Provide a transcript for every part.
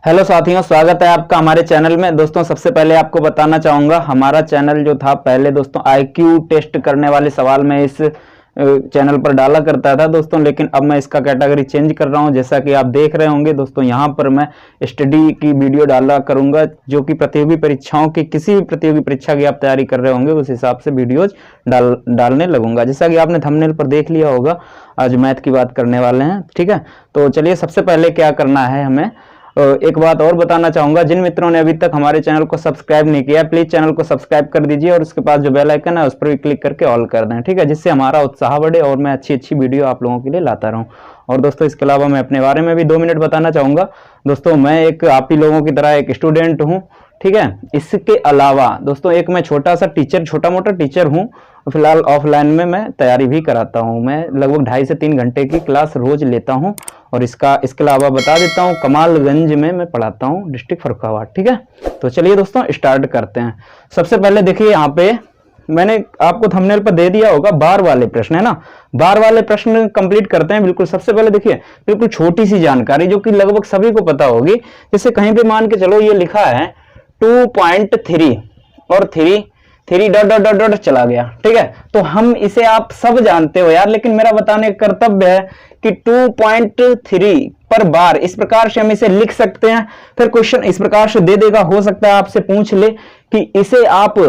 Hello साथियों, स्वागत है आपका हमारे चैनल में। दोस्तों सबसे पहले आपको बताना चाहूँगा, हमारा चैनल जो था पहले दोस्तों आईक्यू टेस्ट करने वाले सवाल मैं इस चैनल पर डाला करता था दोस्तों, लेकिन अब मैं इसका कैटेगरी चेंज कर रहा हूं। जैसा कि आप देख रहे होंगे दोस्तों, यहां पर मैं स्टडी की वीडियो डाला करूंगा, जो कि प्रतियोगी परीक्षाओं की किसी भी प्रतियोगी परीक्षा की आप तैयारी कर रहे होंगे उस हिसाब से वीडियोज डालने लगूंगा। जैसा कि आपने थंबनेल पर देख लिया होगा, आज मैथ की बात करने वाले हैं। ठीक है, तो चलिए सबसे पहले क्या करना है हमें, एक बात और बताना चाहूंगा, जिन मित्रों ने अभी तक हमारे चैनल को सब्सक्राइब नहीं किया प्लीज चैनल को सब्सक्राइब कर दीजिए और उसके पास जो बेल आइकन है उस पर भी क्लिक करके ऑल कर दें। ठीक है, जिससे हमारा उत्साह बढ़े और मैं अच्छी अच्छी वीडियो आप लोगों के लिए लाता रहूं। और दोस्तों इसके अलावा मैं अपने बारे में भी 2 मिनट बताना चाहूंगा। दोस्तों मैं एक आप ही लोगों की तरह एक स्टूडेंट हूँ। ठीक है, इसके अलावा दोस्तों एक मैं छोटा मोटा टीचर हूँ। फिलहाल ऑफलाइन में मैं तैयारी भी कराता हूँ। मैं लगभग 2.5 से 3 घंटे की क्लास रोज लेता हूँ। और इसके अलावा बता देता हूँ, कमालगंज में मैं पढ़ाता हूँ, डिस्ट्रिक्ट फर्रुखाबाद। ठीक है, तो चलिए दोस्तों स्टार्ट करते हैं। सबसे पहले देखिए, यहाँ पे मैंने आपको थंबनेल पर दे दिया होगा, बार वाले प्रश्न है ना। बार वाले प्रश्न कंप्लीट करते हैं। बिल्कुल सबसे पहले देखिए, बिल्कुल छोटी सी जानकारी जो कि लगभग सभी को पता होगी। जैसे कहीं पे मान के चलो ये लिखा है 2.3 और 3 डॉट डॉट डॉट डॉट चला गया। ठीक है, तो हम इसे आप सब जानते हो यार, लेकिन मेरा बताने का कर्तव्य है कि 2.3 पर बार इस प्रकार से हम इसे लिख सकते हैं। फिर क्वेश्चन इस प्रकार से दे देगा, हो सकता है आपसे पूछ ले कि इसे आप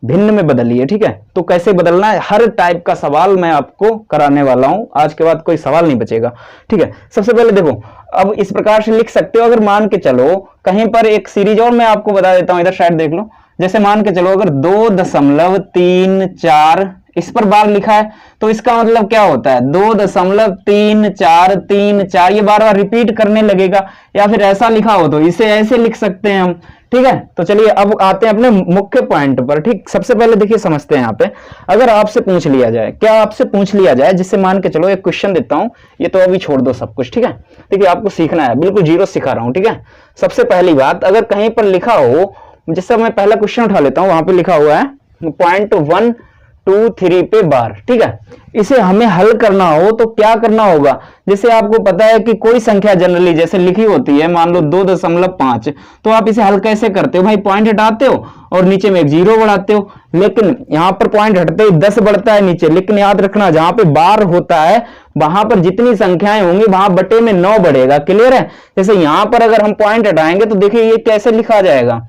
भिन्न में बदलिए। ठीक है, तो कैसे बदलना है, हर टाइप का सवाल मैं आपको कराने वाला हूं। आज के बाद कोई सवाल नहीं बचेगा। ठीक है, सबसे पहले देखो, अब इस प्रकार से लिख सकते हो। अगर मान के चलो कहीं पर एक सीरीज और मैं आपको बता देता हूं, इधर साइड देख लो। जैसे मान के चलो अगर 2.34 इस पर बार लिखा है, तो इसका मतलब क्या होता है, 2.3434, ये बार बार रिपीट करने लगेगा। या फिर ऐसा लिखा हो तो इसे ऐसे लिख सकते हैं हम। ठीक है, तो चलिए अब आते हैं अपने मुख्य पॉइंट पर। ठीक, सबसे पहले देखिए समझते हैं। यहाँ पे अगर आपसे पूछ लिया जाए, क्या आपसे पूछ लिया जाए, जिससे मान के चलो एक क्वेश्चन देता हूं, ये तो अभी छोड़ दो सब कुछ। ठीक है, देखिए आपको सीखना है, बिल्कुल जीरो सिखा रहा हूं। ठीक है, सबसे पहली बात, अगर कहीं पर लिखा हो, जैसे मैं पहला क्वेश्चन उठा लेता हूं, वहां पे लिखा हुआ है 0.123 पे बार। ठीक है, इसे हमें हल करना हो तो क्या करना होगा। जैसे आपको पता है कि कोई संख्या जनरली जैसे लिखी होती है, मान लो 2.5, तो आप इसे हल कैसे करते हो भाई, पॉइंट हटाते हो और नीचे में एक 0 बढ़ाते हो। लेकिन यहां पर पॉइंट हटते ही 10 बढ़ता है नीचे। लेकिन याद रखना, जहां पे बार होता है वहां पर जितनी संख्याएं होंगी वहां बटे में 9 बढ़ेगा। क्लियर है। जैसे यहां पर अगर हम पॉइंट हटाएंगे तो देखिए ये कैसे लिखा जाएगा,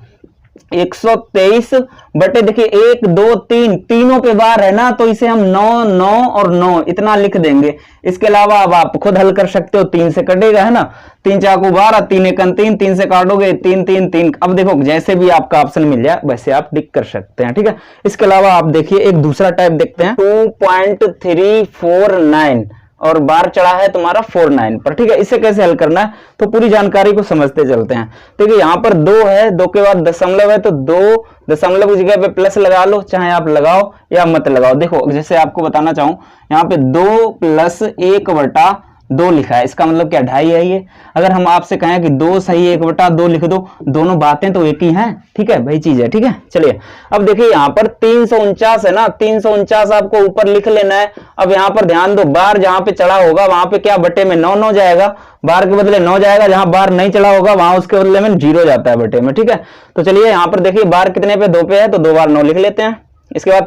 123 बटे देखिए 1 2 3, तीनों पे बार है ना, तो इसे हम 9 9 और 9 इतना लिख देंगे। इसके अलावा अब आप खुद हल कर सकते हो, 3 से कटेगा है ना, 3 चाकू 12, 3 एकन 3, 3 से काटोगे 3 3 3। अब देखो जैसे भी आपका ऑप्शन मिल जाए वैसे आप टिक कर सकते हैं। ठीक है, इसके अलावा आप देखिए एक दूसरा टाइप देखते हैं, 2.349 और बार चढ़ा है तुम्हारा 49 पर। ठीक है, इसे कैसे हल करना है तो पूरी जानकारी को समझते चलते हैं। देखिए यहाँ पर 2 है, 2 के बाद दशमलव है, तो 2 दशमलव की जगह पे प्लस लगा लो, चाहे आप लगाओ या मत लगाओ। देखो जैसे आपको बताना चाहूं, यहाँ पे 2 + 1/2 लिखा है, इसका मतलब क्या, 2.5 है ये। अगर हम आपसे कहें कि 2 सही 1/2 लिख दो, दोनों बातें तो एक ही हैं। ठीक है, वही चीज है। ठीक है, चलिए अब देखिए यहाँ पर 349 है ना, 349 आपको ऊपर लिख लेना है। अब यहाँ पर ध्यान दो, बार जहां पे चढ़ा होगा वहां पे क्या बटे में 9 9 जाएगा, बार के बदले 9 जाएगा। जहां बार नहीं चढ़ा होगा वहां उसके बदले में 0 जाता है बटे में। ठीक है, तो चलिए यहाँ पर देखिए बार कितने पे, 2 पे है, तो 2 बार 9 लिख लेते हैं। इसके बाद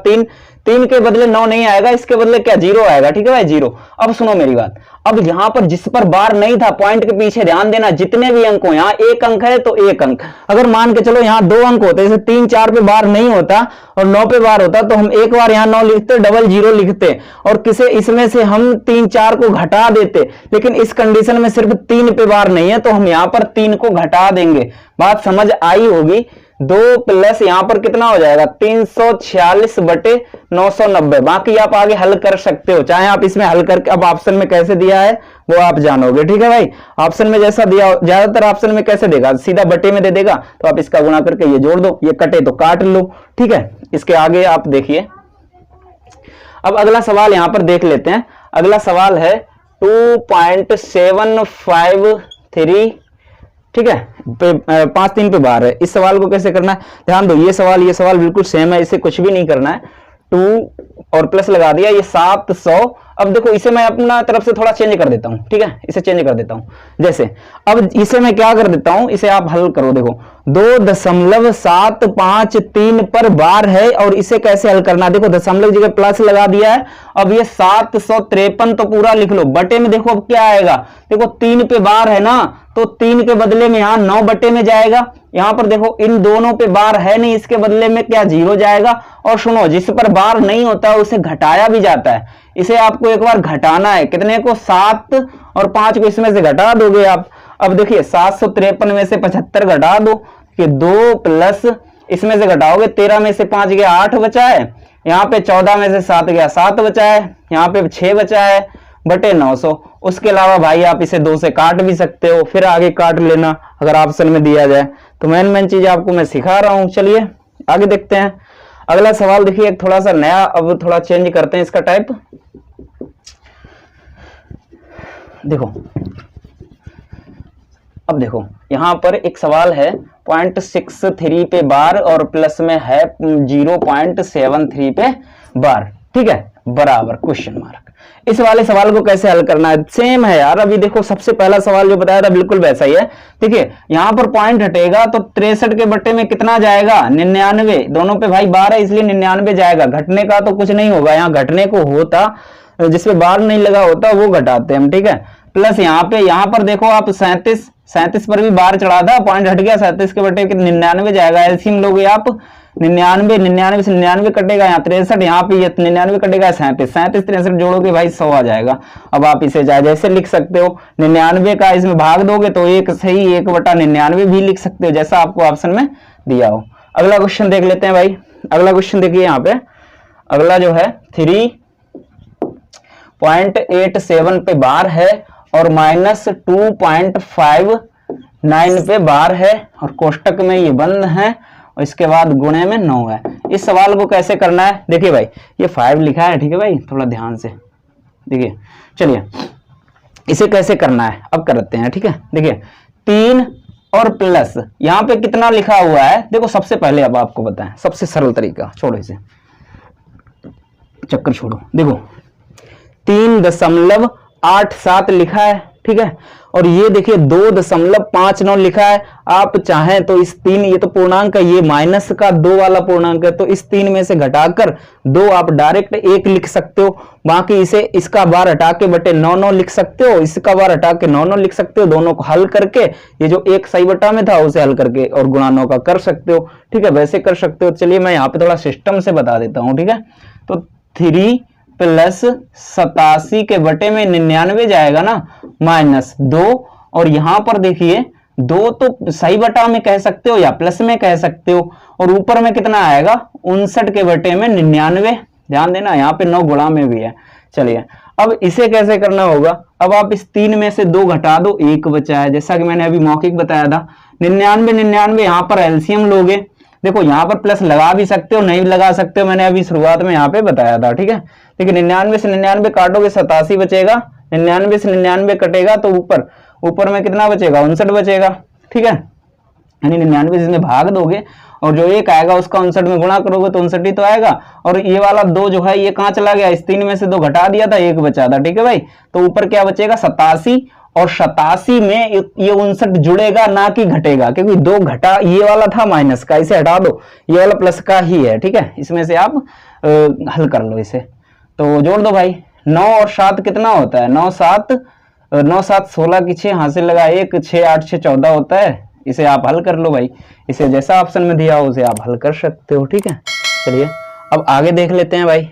3 के बदले 9 नहीं आएगा, इसके बदले क्या 0 आएगा। ठीक है भाई, 0। अब सुनो मेरी बात, अब यहां पर जिस पर बार नहीं था, पॉइंट के पीछे ध्यान देना, जितने भी अंक हो, यहाँ 1 अंक है तो 1 अंक। अगर मान के चलो यहाँ 2 अंक होते, जैसे 3 4 पे बार नहीं होता और 9 पे बार होता, तो हम एक बार यहाँ 9 लिखते, डबल 0 लिखते और किसे इसमें से हम 3 4 को घटा देते। लेकिन इस कंडीशन में सिर्फ 3 पे बार नहीं है, तो हम यहाँ पर 3 को घटा देंगे। बात समझ आई होगी। 2 प्लस यहां पर कितना हो जाएगा, 346 बटे 990। बाकी आप आगे हल कर सकते हो, चाहे आप इसमें हल करके, अब ऑप्शन में कैसे दिया है वो आप जानोगे। ठीक है भाई, ऑप्शन में जैसा दिया, ज्यादातर ऑप्शन में कैसे देगा, सीधा बटे में दे देगा, तो आप इसका गुणा करके ये जोड़ दो, ये कटे तो काट लो। ठीक है, इसके आगे आप देखिए। अब अगला सवाल यहां पर देख लेते हैं। अगला सवाल है 2.753। ठीक है, 5 3 पे बार है। इस सवाल को कैसे करना है, ध्यान दो, ये सवाल बिल्कुल सेम है, इसे कुछ भी नहीं करना है। 2 और प्लस लगा दिया, ये 700 अब देखो इसे मैं अपना तरफ से थोड़ा चेंज कर देता हूं, ठीक है, इसे चेंज कर देता हूं। जैसे अब इसे मैं क्या कर देता हूं, इसे आप हल करो, देखो 2.753 पर बार है, और इसे कैसे हल करना, देखो दशमलव जगह प्लस लगा दिया है। अब ये 753 तो पूरा लिख लो, बटे में देखो अब क्या आएगा, देखो 3 पे बार है ना, तो 3 के बदले में यहां 9 बटे में जाएगा। यहां पर देखो इन दोनों पे बार है नहीं, इसके बदले में क्या 0 जाएगा। और सुनो, जिस पर बार नहीं होता उसे घटाया भी जाता है, इसे आपको एक बार घटाना है, कितने को, 7 और 5 को इसमें से घटा दोगे आप। अब देखिए 753 में से 75 घटा दो, कि 2 प्लस इसमें से घटाओगे 13 में से 5 गया 8 बचा है, यहाँ पे 14 में से 7 गया 7 बचा है, यहाँ पे 6 बचा है, बटे 900। उसके अलावा भाई आप इसे 2 से काट भी सकते हो, फिर आगे काट लेना अगर ऑप्शन में दिया जाए। तो मेन चीज आपको मैं सिखा रहा हूं। चलिए आगे देखते हैं। अगला सवाल देखिए, थोड़ा सा नया, अब थोड़ा चेंज करते हैं इसका टाइप। देखो अब देखो यहां पर एक सवाल है 0.63 पे बार और प्लस में है 0.73 पे बार, ठीक है, बराबर क्वेश्चन मार्क। इस वाले सवाल को कैसे हल करना है, सेम है यार। अभी देखो सबसे पहला सवाल जो बताया था बिल्कुल वैसा ही है। देखिए यहां पर पॉइंट हटेगा तो 63 के बट्टे में कितना जाएगा, 99। दोनों पे भाई बार है इसलिए 99 जाएगा, घटने का तो कुछ नहीं होगा। यहाँ घटने को होता, जिसपे बार नहीं लगा होता वो घटाते हम, ठीक है। प्लस यहाँ पर देखो आप 37 पर भी बार चढ़ा था, पॉइंट हट गया, 37 के बट्टे 99 जाएगा। एलसीएम लोगे आप 99 से 99 कटेगा, यहाँ 63, यहाँ पे 99 कटेगा, 37 63 जोड़ोगे भाई 100 आ जाएगा। अब आप इसे जैसे लिख सकते हो, 99 का इसमें भाग दोगे तो एक सही 1/99 भी लिख सकते हो, जैसा आपको ऑप्शन में दिया हो। अगला क्वेश्चन देख लेते हैं भाई। अगला क्वेश्चन देखिए, यहाँ पे अगला जो है 3.87 पे बार है और -2.59 पे बार है, और कोष्टक में ये बंद है, और इसके बाद गुणे में 9 है। इस सवाल को कैसे करना है, देखिए भाई ये 5 लिखा है, ठीक है भाई, थोड़ा ध्यान से देखिए। चलिए इसे कैसे करना है अब करते हैं, ठीक है। देखिए 3 और प्लस यहाँ पे कितना लिखा हुआ है, देखो सबसे पहले अब आपको बताएं सबसे सरल तरीका, छोड़ो इसे, चक्कर छोड़ो। देखो 3.87 लिखा है, ठीक है, और ये देखिए 2.59 लिखा है। आप चाहें तो इस 3, ये तो पूर्णांक है, ये माइनस का 2 वाला पूर्णांक है, तो इस 3 में से घटाकर 2 आप डायरेक्ट 1 लिख सकते हो। बाकी इसे इसका बार हटा के बटे 9 लिख सकते हो, इसका बार हटा के 9 लिख सकते हो। दोनों को हल करके ये जो एक सही बटा में था उसे हल करके और गुणा 9 का कर सकते हो, ठीक है, वैसे कर सकते हो। चलिए मैं यहाँ पे थोड़ा सिस्टम से बता देता हूँ, ठीक है। तो 3 प्लस 87 के बटे में 99 जाएगा ना, -2, और यहां पर देखिए 2 तो सही बटा में कह सकते हो या प्लस में कह सकते हो, और ऊपर में कितना आएगा 59 के बटे में 99। ध्यान देना यहाँ पे 9 गुणा में भी है। चलिए अब इसे कैसे करना होगा, अब आप इस 3 में से 2 घटा दो, 1 बचा है, जैसा कि मैंने अभी मौखिक बताया था। 99 यहाँ पर एलसीएम लोगे, देखो यहाँ पर प्लस लगा भी सकते हो, नहीं लगा सकते हो, मैंने अभी शुरुआत में यहाँ पे बताया था, ठीक है। देखिए 99 से 99 काटोगे 87 बचेगा, 99 से 99 कटेगा तो ऊपर में कितना बचेगा, 59 बचेगा, ठीक है। यानी 99 से इसमें भाग दोगे और जो 1 आएगा उसका 59 में गुणा करोगे तो 59 ही तो आएगा। और ये वाला 2 जो है ये कहाँ चला गया, इस 3 में से 2 घटा दिया था, 1 बचा था, ठीक है भाई। तो ऊपर क्या बचेगा 87, और 87 में ये 59 जुड़ेगा ना कि घटेगा, क्योंकि 2 घटा ये वाला था माइनस का, इसे हटा दो, ये वाला प्लस का ही है, ठीक है। इसमें से आप हल कर लो इसे, तो जोड़ दो भाई। 9 और 7 कितना होता है, 9 7 16 की 6 हाथ से लगा 1, 6 8 6 14 होता है। इसे आप हल कर लो भाई, इसे जैसा ऑप्शन में दिया हो उसे आप हल कर सकते हो, ठीक है। चलिए अब आगे देख लेते हैं भाई।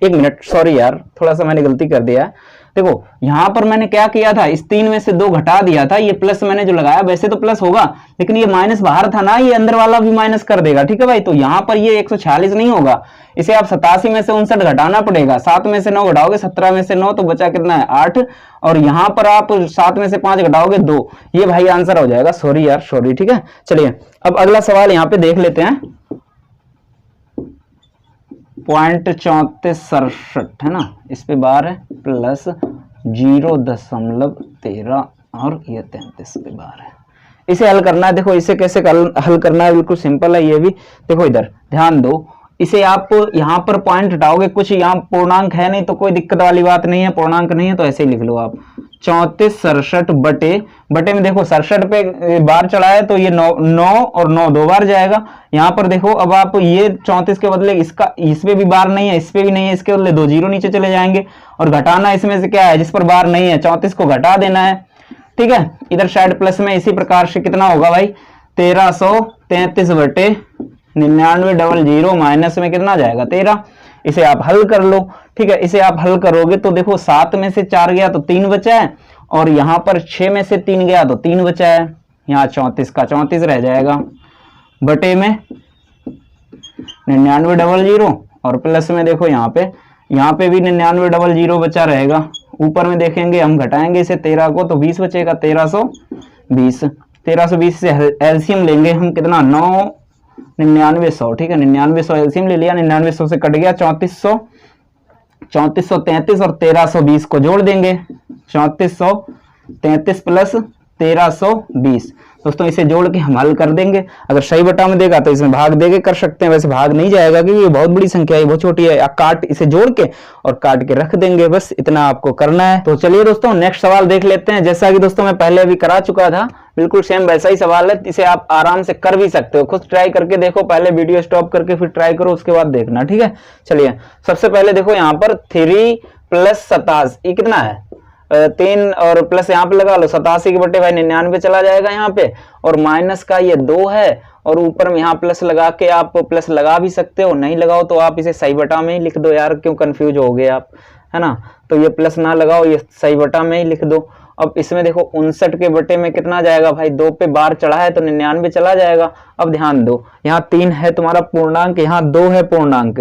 1 मिनट, सॉरी यार, थोड़ा सा मैंने गलती कर दिया। देखो यहां पर मैंने क्या किया था, इस 3 में से 2 घटा दिया था, ये प्लस मैंने जो लगाया, वैसे तो प्लस होगा लेकिन ये माइनस बाहर था ना, ये अंदर वाला भी माइनस कर देगा, ठीक है भाई। तो यहां पर ये 146 नहीं होगा, इसे आप 87 में से 59 घटाना पड़ेगा। 7 में से 9 घटाओगे, 17 में से 9 तो बचा कितना है 8, और यहां पर आप 7 में से 5 घटाओगे 2, ये भाई आंसर हो जाएगा। सॉरी यार, सॉरी, ठीक है। चलिए अब अगला सवाल यहाँ पे देख लेते हैं। 0.3467 है ना, इस पे बार है, प्लस 0.13 और ये 33 पे बार है। इसे हल करना है। देखो इसे कैसे हल करना है, बिल्कुल सिंपल है ये भी। देखो इधर ध्यान दो, इसे आप यहाँ पर पॉइंट हटाओगे, कुछ यहाँ पूर्णांक है नहीं तो कोई दिक्कत वाली बात नहीं है, पूर्णांक नहीं है तो ऐसे ही लिख लो आप 3467 बटे में देखो 67 पे बार चढ़ा है तो ये 9 और 9 दो बार जाएगा। यहाँ पर देखो अब आप ये 34 के बदले इसका इस पे भी बार नहीं है, इस पे भी नहीं है, इसके बदले 2 जीरो नीचे चले जाएंगे और घटाना इसमें से क्या है, जिस पर बार नहीं है 34 को घटा देना है, ठीक है। इधर साइड प्लस में इसी प्रकार से कितना होगा भाई 1333 बटे 9900 माइनस में कितना जाएगा 13। इसे आप हल कर लो, ठीक है। इसे आप हल करोगे तो देखो 7 में से 4 गया तो 3 बचा है और यहाँ पर 6 में से 3 गया तो 3 बचा है, यहाँ 34 का 34 रह जाएगा बटे में 9900 और प्लस में देखो यहाँ पे भी 9900 बचा रहेगा। ऊपर में देखेंगे हम घटाएंगे इसे 13 को तो 20 बचेगा, 1320 से एलसीएम लेंगे हम कितना 9 9900, ठीक है। 9900 एलसीएम ले लिया, 9900 से कट गया 3433 और 1320 को जोड़ देंगे 3433 प्लस 1320। दोस्तों इसे जोड़ के हम हल कर देंगे, अगर सही बटा में देगा तो इसमें भाग देके कर सकते हैं, वैसे भाग नहीं जाएगा क्योंकि ये बहुत बड़ी संख्या है, बहुत छोटी है। काट इसे जोड़ के और काट के रख देंगे, बस इतना आपको करना है। तो चलिए दोस्तों नेक्स्ट सवाल देख लेते हैं। जैसा कि दोस्तों मैं पहले अभी करा चुका था, बिल्कुल सेम वैसा ही सवाल है, इसे आप आराम से कर भी सकते हो, खुद ट्राई करके देखो, पहले वीडियो स्टॉप करके फिर ट्राई करो, उसके बाद देखना, ठीक है। चलिए सबसे पहले देखो यहाँ पर 3 प्लस 27 ये कितना है 3 और प्लस यहाँ पे लगा लो 87 के बटे भाई 99 चला जाएगा यहाँ पे, और माइनस का ये 2 है और ऊपर में यहाँ प्लस लगा के आप प्लस लगा भी सकते हो, नहीं लगाओ तो आप इसे सही बटा में ही लिख दो यार, क्यों कंफ्यूज हो गए आप, है ना। तो ये प्लस ना लगाओ, ये सही बटा में ही लिख दो। अब इसमें देखो 59 के बटे में कितना जाएगा भाई, 2 पे बार चढ़ा है तो 99 चला जाएगा। अब ध्यान दो यहाँ 3 है तुम्हारा पूर्णांक, यहाँ 2 है पूर्णांक,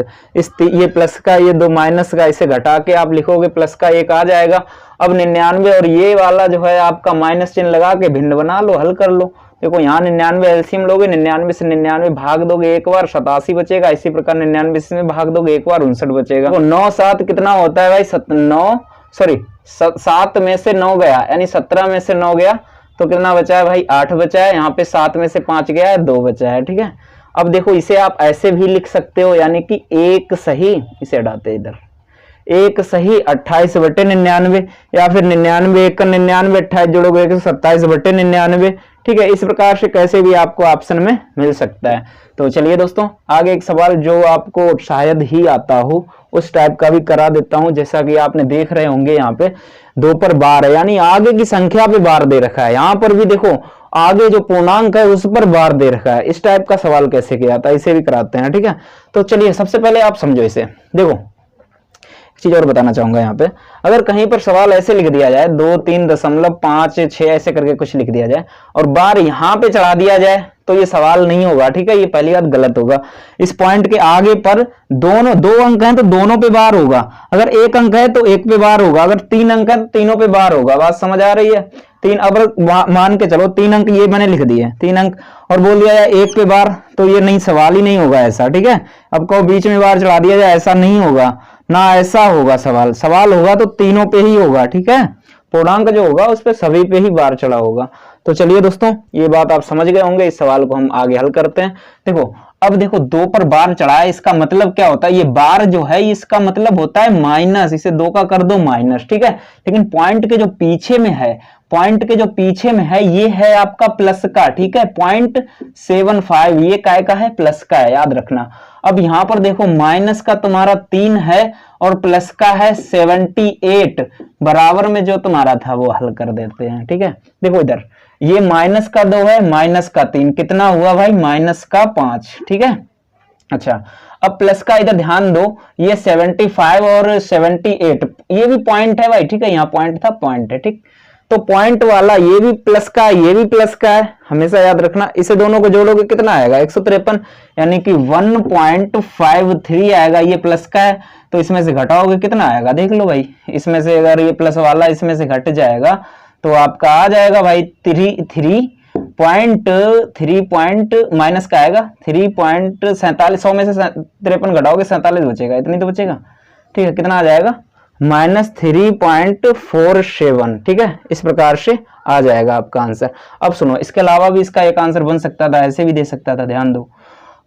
ये प्लस का ये 2 माइनस का, इसे घटा के आप लिखोगे प्लस का 1 आ जाएगा। अब 99 और ये वाला जो है आपका माइनस चिन्ह लगा के भिन्न बना लो, हल कर लो। देखो यहाँ 99 एलसीएम लोगे, 99 से 99 भाग दोगे एक बार 87 बचेगा, इसी प्रकार 99 से भाग दोगे एक बार 59 बचेगा। तो 9 7 कितना होता है भाई 7 में से 9 गया, यानी 17 में से 9 गया तो कितना बचा है भाई 8 बचा है। यहाँ पे 7 में से 5 गया है 2 बचा है, ठीक है। अब देखो इसे आप ऐसे भी लिख सकते हो, यानी कि एक सही, इसे हटाते इधर, एक सही 28 बटे 99, या फिर 99 1 99 28 जोड़ोगे 127 बटे 99, ठीक है। इस प्रकार से कैसे भी आपको ऑप्शन में मिल सकता है। तो चलिए दोस्तों आगे एक सवाल जो आपको शायद ही आता हो उस टाइप का भी करा देता हूं। जैसा कि आपने देख रहे होंगे यहाँ पे 2 पर बार है, यानी आगे की संख्या पे बार दे रखा है, यहाँ पर भी देखो आगे जो पूर्णांक है उस पर बार दे रखा है। इस टाइप का सवाल कैसे किया था इसे भी कराते हैं, ठीक है। तो चलिए सबसे पहले आप समझो इसे। देखो चीज और बताना चाहूंगा यहाँ पे, अगर कहीं पर सवाल ऐसे लिख दिया जाए 2 3.56 ऐसे करके कुछ लिख दिया जाए और बार यहाँ पे चढ़ा दिया जाए तो ये सवाल नहीं होगा, ठीक है। ये पहली बात गलत होगा। इस पॉइंट के आगे पर दोनों 2 अंक हैं तो दोनों पे बार होगा, अगर 1 अंक है तो 1 पे बार होगा, अगर 3 अंक है तो तीनों पे बार होगा। बात समझ आ रही है। 3 अब मान के चलो 3 अंक ये मैंने लिख दिए 3 अंक और बोल दिया जाए 1 पे बार, तो ये नहीं सवाल ही नहीं होगा ऐसा, ठीक है। अब कहो बीच में बार चढ़ा दिया जाए, ऐसा नहीं होगा ना, ऐसा होगा सवाल होगा तो तीनों पे ही होगा, ठीक है। पूर्णांक जो होगा उस पे सभी पे ही बार चढ़ा होगा। तो चलिए दोस्तों ये बात आप समझ गए होंगे, इस सवाल को हम आगे हल करते हैं। देखो अब देखो 2 पर बार चढ़ा है, इसका मतलब क्या होता है, ये बार जो है इसका मतलब होता है माइनस, इसे 2 का कर दो माइनस, ठीक है। लेकिन पॉइंट के जो पीछे में है, पॉइंट के जो पीछे में है ये है आपका प्लस का, ठीक है। 0.75 ये काय का है, प्लस का है, याद रखना। अब यहां पर देखो माइनस का तुम्हारा 3 है और प्लस का है 78, बराबर में जो तुम्हारा था वो हल कर देते हैं, ठीक है। देखो इधर ये माइनस का 2 है, माइनस का 3 कितना हुआ भाई माइनस का 5, ठीक है। अच्छा अब प्लस का इधर ध्यान दो, ये 75 और 78 ये भी पॉइंट है भाई, ठीक है। यहाँ पॉइंट था, पॉइंट है, ठीक। तो पॉइंट वाला ये भी प्लस का है, ये भी प्लस का है, हमेशा याद रखना। इसे दोनों को जोड़ोगे कितना आएगा 153, यानी कि 1.53 आएगा। ये प्लस का है तो इसमें से घटाओगे कितना आएगा देख लो भाई, इसमें से अगर ये प्लस वाला इसमें से घट जाएगा तो आपका आ जाएगा भाई 3 पॉइंट माइनस का आएगा 3.47, 100 में से 53 घटाओगे 47 बचेगा, इतनी तो बचेगा, ठीक है। कितना आ जाएगा -3.47, ठीक है। इस प्रकार से आ जाएगा आपका आंसर। अब सुनो इसके अलावा भी इसका एक आंसर बन सकता था, ऐसे भी दे सकता था, ध्यान दो।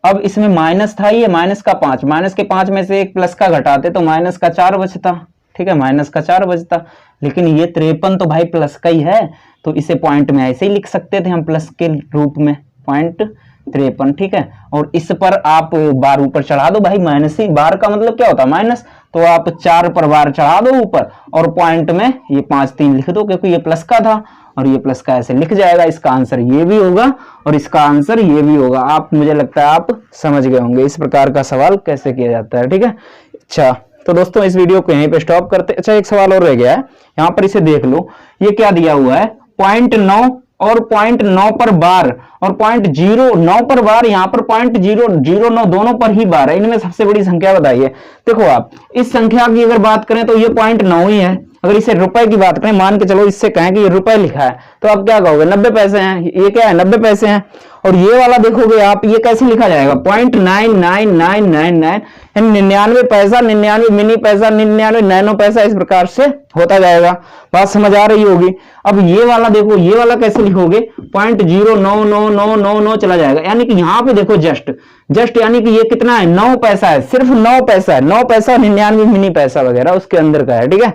अब इसमें माइनस था, ये माइनस का 5, माइनस के 5 में से एक प्लस का घटाते तो माइनस का 4 बचता, ठीक है, माइनस का 4 बचता। लेकिन ये 53 तो भाई प्लस का ही है, तो इसे पॉइंट में ऐसे ही लिख सकते थे हम प्लस के रूप में, 0.53, ठीक है। और इस पर आप बार ऊपर चढ़ा दो भाई, माइनस ही, बार का मतलब क्या होता है माइनस, तो आप 4 पर बार चढ़ा दो ऊपर और पॉइंट में ये 5 3 लिख दो, क्योंकि ये प्लस का था और ये प्लस का ऐसे लिख जाएगा। इसका आंसर ये भी होगा और इसका आंसर ये भी होगा। आप, मुझे लगता है आप समझ गए होंगे इस प्रकार का सवाल कैसे किया जाता है, ठीक है। अच्छा तो दोस्तों इस वीडियो को यहीं पे स्टॉप करते। अच्छा एक सवाल और रह गया है, यहाँ पर इसे देख लो, ये क्या दिया हुआ है, 0.9 और 0.9 पर बार और 0.09 पर बार, यहाँ पर 0.009 दोनों पर ही बार है। इनमें सबसे बड़ी संख्या बताइए। देखो आप इस संख्या की अगर बात करें तो ये 0.9 ही है। अगर इसे रुपए की बात करें, मान के चलो इससे कहें कि ये रुपए लिखा है, तो आप क्या कहोगे, 90 पैसे हैं, ये क्या है 90 पैसे हैं। और ये वाला देखोगे आप, ये कैसे लिखा जाएगा, 0.99999, 99 पैसा, 99 मिनी पैसा, 99 नैनो पैसा, इस प्रकार से होता जाएगा। बात समझ आ रही होगी। अब ये वाला देखो, ये वाला कैसे लिखोगे, 0.09999 चला जाएगा। यानी कि यहाँ पे देखो जस्ट यानी कि ये कितना है, 9 पैसा है, सिर्फ 9 पैसा है, 9 पैसा 99 मिनी पैसा वगैरह उसके अंदर का है, ठीक है।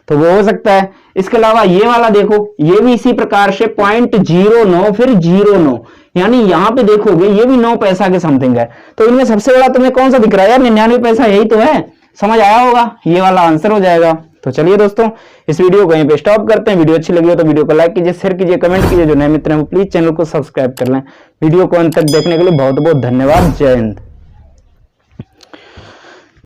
तो वो हो सकता है। इसके अलावा ये वाला देखो, ये भी इसी प्रकार से 0.09 फिर 09, यानी यहाँ पे देखोगे ये भी 9 पैसा के समथिंग है। तो इनमें सबसे बड़ा तुम्हें कौन सा दिख रहा है यार, 99 पैसा, यही तो है। समझ आया होगा, ये वाला आंसर हो जाएगा। तो चलिए दोस्तों इस वीडियो को यहीं पे स्टॉप करते हैं। वीडियो अच्छी लगी हो तो वीडियो को लाइक कीजिए, शेयर कीजिए, कमेंट कीजिए। जो नए मित्र हैं वो प्लीज चैनल को सब्सक्राइब कर लें। वीडियो को अंत तक देखने के लिए बहुत बहुत धन्यवाद। जय हिंद।